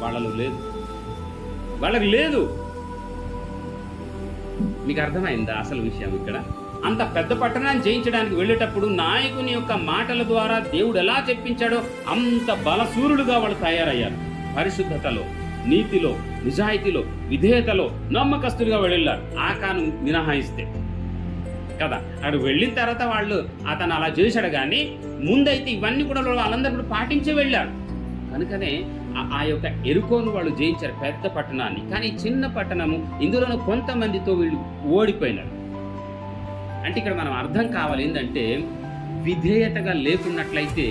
వాళ్ళకి లేదు. మీకు అర్థమైందా అసలు విషయం? ఇక్కడ అంత పెద్ద పట్టణాన్ని జయించడానికి వెళ్ళేటప్పుడు నాయకుని యొక్క మాటల ద్వారా దేవుడు ఎలా చెప్పించాడో అంత బలసూరులుగా వాళ్ళు తయారయ్యారు. పరిశుద్ధతలో, నీతిలో, నిజాయితీలో, విధేయతలో నమ్మకస్తులుగా వెళ్ళారు. ఆకాను మినహాయిస్తే కదా. అక్కడ వెళ్ళిన తర్వాత అతను అలా చేశాడు. కానీ ముందైతే ఇవన్నీ కూడా వాళ్ళందరూ కూడా పాటించే వెళ్ళారు. కనుకనే ఆ యొక్క ఎరుకోను వాళ్ళు జయించారు, పెద్ద పట్టణాన్ని. కానీ చిన్న పట్టణము, ఇందులోనూ కొంతమందితో వీళ్ళు ఓడిపోయినారు. అంటే ఇక్కడ మనం అర్థం కావాలి ఏంటంటే, విధేయతగా లేకున్నట్లయితే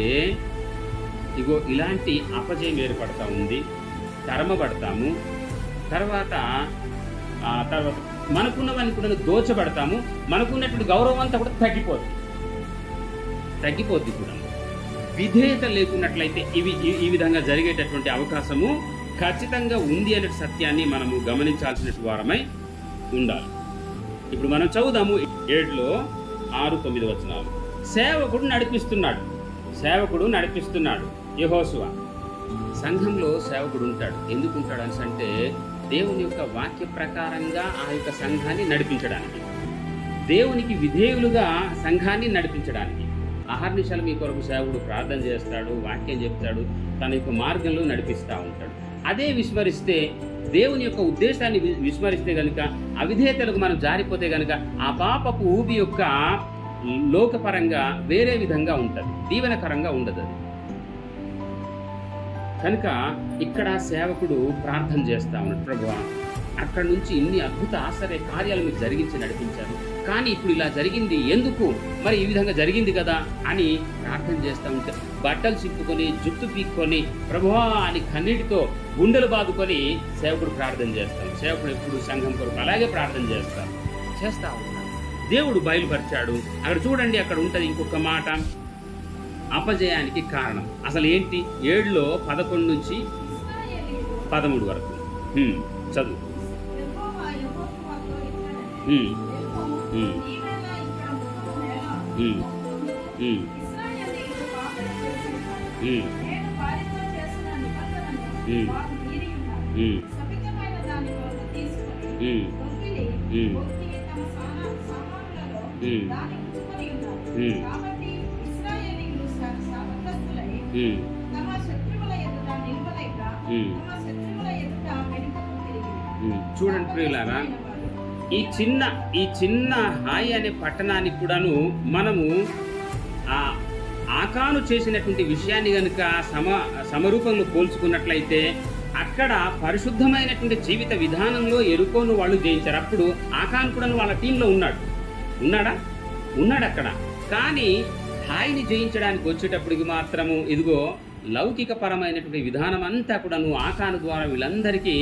ఇగో ఇలాంటి అపజయం ఏర్పడతా ఉంది, తరమబడతాము. తర్వాత మనకున్నవన్నీ కూడా దోచబడతాము. మనకున్నటువంటి గౌరవం అంతా కూడా తగ్గిపోద్ది కూడా. విధేయత లేకున్నట్లయితే ఈ విధంగా జరిగేటటువంటి అవకాశము ఖచ్చితంగా ఉంది అనే సత్యాన్ని మనము గమనించాల్సిన వారమై ఉండాలి. ఇప్పుడు మనం చదువుదాము 7-6-9 వచనాలు. సేవకుడు నడిపిస్తున్నాడు. యెహోషువ సంఘంలో సేవకుడు ఉంటాడు. ఎందుకు ఉంటాడు అంటే, దేవుని యొక్క వాక్య ప్రకారంగా ఆ యొక్క సంఘాన్ని నడిపించడానికి, దేవునికి విధేయులుగా సంఘాన్ని నడిపించడానికి. అహర్నిశలు మీ కొరకు సేవకుడు ప్రార్థన చేస్తాడు, వాక్యం చెప్తాడు, తన యొక్క మార్గంలో నడిపిస్తూ ఉంటాడు. అదే విస్మరిస్తే, దేవుని యొక్క ఉద్దేశాన్ని విస్మరిస్తే గనుక, అవిధేయతలకు మనం జారిపోతే గనుక ఆ పాపపు ఊబి యొక్క లోకపరంగా వేరే విధంగా ఉంటుంది, దీవెనకరంగా ఉండదు అది. కనుక ఇక్కడ సేవకుడు ప్రార్థన చేస్తా ఉన్నాడు, ప్రభువా అక్కడ నుంచి ఇన్ని అద్భుత ఆశ్చర్య కార్యాలు మీరు జరిగించి నడిపించారు, కానీ ఇప్పుడు ఇలా జరిగింది ఎందుకు? మరి ఈ విధంగా జరిగింది కదా అని ప్రార్థన చేస్తూ ఉంటే, బట్టలు చింపుకొని, జుట్టు పీక్కొని, ప్రభువా అని కన్నీటితో గుండెలు బాదుకొని సేవకుడు ప్రార్థన చేస్తాడు. సేవకుడు ఎప్పుడు సంఘం కొరకు అలాగే ప్రార్థన చేస్తా ఉన్నాడు. దేవుడు బయలుపరిచాడు. అక్కడ చూడండి, అక్కడ ఉంటుంది ఇంకొక మాట, అపజయానికి కారణం అసలు ఏంటి? 7:11-13 వరకు చదువు. చూడండి ప్రియులారా, ఈ చిన్న హాయి అనే పట్టణానికి కూడాను మనము ఆకాను చేసినటువంటి విషయాన్ని కనుక సమరూపంలో పోల్చుకున్నట్లయితే, అక్కడ పరిశుద్ధమైనటువంటి జీవిత విధానంలో ఎరుకోను వాళ్ళు జయించారు. అప్పుడు ఆకాను కూడా వాళ్ళ టీంలో ఉన్నాడు అక్కడ. కానీ హాయిని జయించడానికి వచ్చేటప్పటికి మాత్రము ఇదిగో లౌకిక పరమైనటువంటి విధానం అంతా కూడాను ఆకాను ద్వారా వీళ్ళందరికీ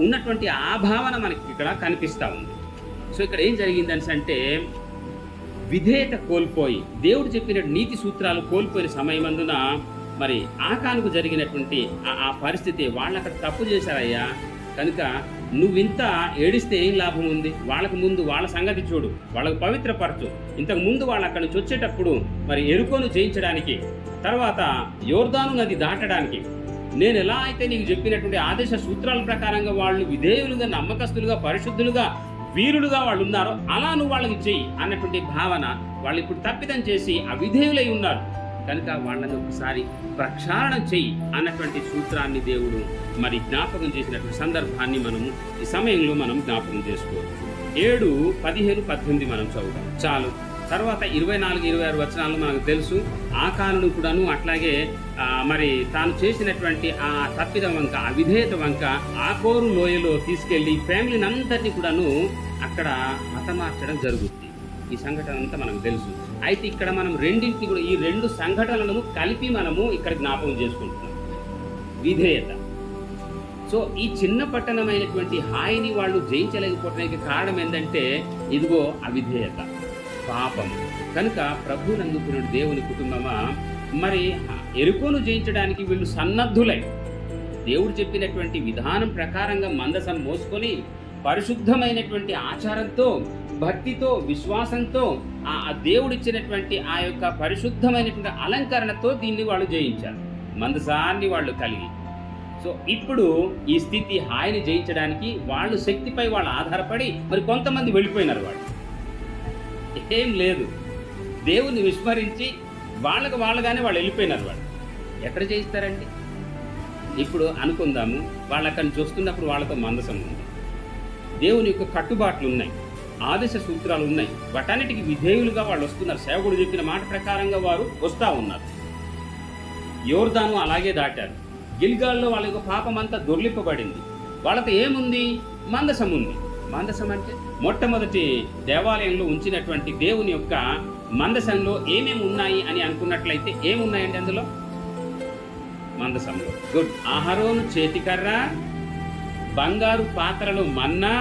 ఉన్నటువంటి ఆ భావన మనకి ఇక్కడ కనిపిస్తూ ఉంది. సో ఇక్కడ ఏం జరిగిందని అంటే విధేయత కోల్పోయి దేవుడు చెప్పిన నీతి సూత్రాలు కోల్పోయిన సమయమందున మరి ఆకానుకు జరిగినటువంటి ఆ పరిస్థితి, వాళ్ళు అక్కడ తప్పు చేశారయ్యా కనుక నువ్వింత ఏడిస్తే ఏం లాభం ఉంది, వాళ్ళకు ముందు వాళ్ళ సంగతి చూడు, వాళ్ళకు పవిత్రపరచు. ఇంతకు ముందు వాళ్ళు అక్కడి నుంచి వచ్చేటప్పుడు మరి ఎరుకోను జయించడానికి, తర్వాత యోర్దాను నది దాటడానికి నేను ఎలా అయితే నీకు చెప్పినటువంటి ఆదేశ సూత్రాల ప్రకారంగా వాళ్ళు విధేయులుగా, నమ్మకస్తులుగా, పరిశుద్ధులుగా, వీరులుగా వాళ్ళు ఉన్నారో అలా నువ్వు వాళ్ళకి చెయ్యి అన్నటువంటి భావన. వాళ్ళు ఇప్పుడు తప్పిదం చేసి అవిధేయులై ఉన్నారు కనుక వాళ్ళని ఒకసారి ప్రక్షాళన చెయ్యి అన్నటువంటి సూత్రాన్ని దేవుడు మరి జ్ఞాపకం చేసినటువంటి సందర్భాన్ని మనము ఈ సమయంలో మనం జ్ఞాపకం చేసుకోవచ్చు. 7, 15, 18 మనం చదువుతాం చాలు. తర్వాత 24, 26 వచనాలు మనకు తెలుసు. ఆకానుడు కూడాను అట్లాగే మరి తాను చేసినటువంటి ఆ తప్పిదం వంక, అవిధేయత వంక ఆకోరు లోయలో తీసుకెళ్లి ఫ్యామిలీని అంతటినీ కూడాను అక్కడ హతమార్చడం జరుగుతుంది. ఈ సంఘటన అంతా మనకు తెలుసు. అయితే ఇక్కడ మనం రెండింటిని కూడా, ఈ 2 సంఘటనలను కలిపి మనము ఇక్కడ జ్ఞాపకం చేసుకుంటున్నాం. విధేయత. సో ఈ చిన్న పట్టణమైనటువంటి హాయిని వాళ్ళు జయించలేకపోవడానికి కారణం ఏంటంటే ఇదిగో అవిధేయత, పాపము. కనుక ప్రభువునందుకున్న దేవుని కుటుంబమా మరి ఎరుకోను జయించడానికి వీళ్ళు సన్నద్ధులై దేవుడు చెప్పినటువంటి విధానం ప్రకారంగా మందసం మోసుకొని పరిశుద్ధమైనటువంటి ఆచారంతో, భక్తితో, విశ్వాసంతో ఆ దేవుడిచ్చినటువంటి ఆ యొక్క పరిశుద్ధమైనటువంటి అలంకరణతో దీన్ని వాళ్ళు జయించారు, మందసాన్ని వాళ్ళు కలిగి. సో ఇప్పుడు ఈ స్థితి హాయిని జయించడానికి వాళ్ళు శక్తిపై వాళ్ళు ఆధారపడి మరి కొంతమంది వెళ్ళిపోయినారు. వాళ్ళు ఏం లేదు, దేవుని విస్మరించి వాళ్ళగానే వాళ్ళు వెళ్ళిపోయినారు. వాళ్ళు ఎక్కడ జయిస్తారండి? ఇప్పుడు అనుకుందాము, వాళ్ళు అక్కడి నుంచి వస్తున్నప్పుడు వాళ్ళతో మందసం ఉంది, దేవుని యొక్క కట్టుబాట్లు ఉన్నాయి, ఆదేశ సూత్రాలు ఉన్నాయి, వాటన్నిటికి విధేయులుగా వాళ్ళు వస్తున్నారు. సేవకుడు చెప్పిన మాట ప్రకారంగా వారు వస్తూ ఉన్నారు. యోర్దాను అలాగే దాటారు. గిల్గాల్లో వాళ్ళ యొక్క పాపం అంతా దొర్లింపబడింది. వాళ్ళతో ఏముంది? మందసం ఉంది. మందసం అంటే మొట్టమొదటి దేవాలయంలో ఉంచినటువంటి దేవుని యొక్క మందసంలో ఏమేమి ఉన్నాయి అని అనుకున్నట్లయితే ఏమున్నాయండి అందులో? మందసంలో గుడ్, అహరోను చేతికర్ర, బంగారు పాత్రలు మన్నా,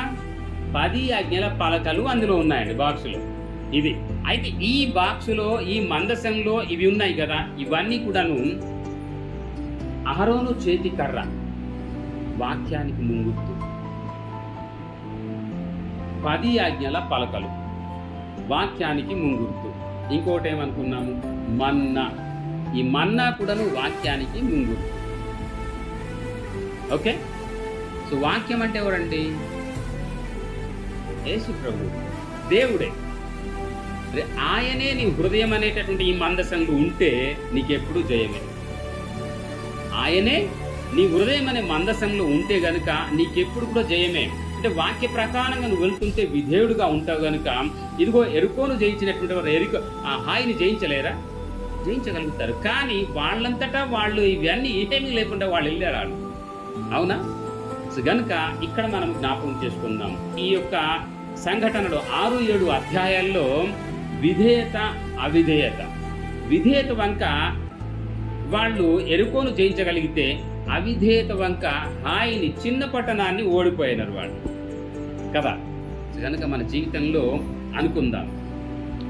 10 ఆజ్ఞల పలకలు అందులో ఉన్నాయండి బాక్సులో. ఇది అయితే ఈ బాక్సులో, ఈ మందసంలో ఇవి ఉన్నాయి కదా, ఇవన్నీ కూడాను అహరోను చేతి కర్ర, వాక్యానికి ముంగుర్తు. 10 ఆజ్ఞల పలకలు, వాక్యానికి ముంగుర్తు. ఇంకోటి ఏమనుకున్నాము? మన్నా. ఈ మన్నా కూడాను వాక్యానికి ముంగుర్తు. ఓకే, సో వాక్యం అంటే ఎవరండి? యేసు ప్రభు, దేవుడే. ఆయనే నీ హృదయం అనేటటువంటి ఈ మందసంలో ఉంటే నీకెప్పుడు జయమే. ఆయనే నీ హృదయం అనే మందసంలో ఉంటే గనుక నీకెప్పుడు కూడా జయమే. అంటే వాక్య ప్రకారంగా నువ్వు వెళ్తుంటే విధేయుడుగా ఉంటావు గనుక ఇదిగో ఎరుకోను జయించినటువంటి వారు ఆ హాయిని జయించలేరా? జయించగలుగుతారు. కానీ వాళ్ళంతటా వాళ్ళు ఇవన్నీ ఏమీ లేకుండా వాళ్ళు వెళ్ళారు. అవునా? గనుక ఇక్కడ మనం జ్ఞాపకం చేసుకుందాం, ఈ యొక్క సంఘటనలో 6, 7 అధ్యాయాల్లో విధేయత, అవిధేయత. విధేయత వంక వాళ్ళు ఎరుకోను జయించగలిగితే, అవిధేయత వంక హాయిని, చిన్న పట్టణాన్ని ఓడిపోయినారు వాళ్ళు కదా. కనుక మన జీవితంలో అనుకుందాం,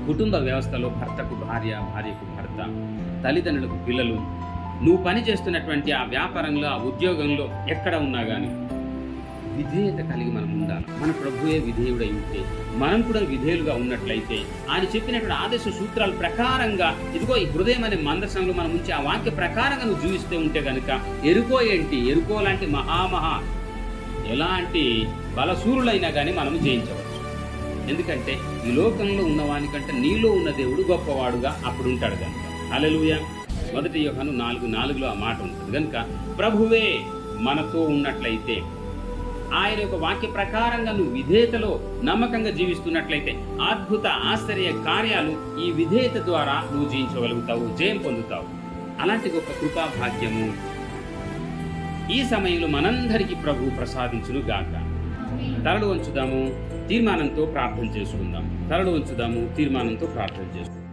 కుటుంబ వ్యవస్థలో భర్తకు భార్య, భార్యకు భర్త, తల్లిదండ్రులకు పిల్లలు, నువ్వు పని చేస్తున్నటువంటి ఆ వ్యాపారంలో, ఆ ఉద్యోగంలో ఎక్కడ ఉన్నా కానీ విధేయత కలిగి మనం ఉండాలి. మన ప్రభువే విధేయుడై ఉంటే, మనం కూడా విధేయులుగా ఉన్నట్లయితే, ఆయన చెప్పినటువంటి ఆదేశ సూత్రాల ప్రకారంగా ఇదిగో ఈ హృదయం అనే మందసంలో మనం ఉంచి ఆ వాక్య ప్రకారంగా నువ్వు జీవిస్తూ ఉంటే కనుక ఎరుకో ఏంటి? ఎరుకో లాంటి మహామహా ఎలాంటి బలసూరులైనా కానీ మనం జయించవచ్చు. ఎందుకంటే ఈ లోకంలో ఉన్నవానికంటే నీలో ఉన్న దేవుడు గొప్పవాడుగా అప్పుడు ఉంటాడు కనుక. హల్లెలూయా. 1 యోహాను 4:4 ఆ మాట ఉంటుంది. కనుక ప్రభువే మనతో ఉన్నట్లయితే, ఆయన యొక్క వాక్య ప్రకారంగా నువ్వు విధేయతలో నమ్మకంగా జీవిస్తున్నట్లయితే అద్భుత ఆశ్చర్య కార్యాలు ఈ విధేయత ద్వారా నువ్వు జయించగలుగుతావు, జయం పొందుతావు. అలాంటి గొప్ప కృపా భాగ్యము ఈ సమయంలో మనందరికీ ప్రభు ప్రసాదించును గాక. తలలు వంచుదాము, తీర్మానంతో ప్రార్థన చేసుకుందాం. తలలు వంచుదాము, తీర్మానంతో ప్రార్థన చేసుకుందాం.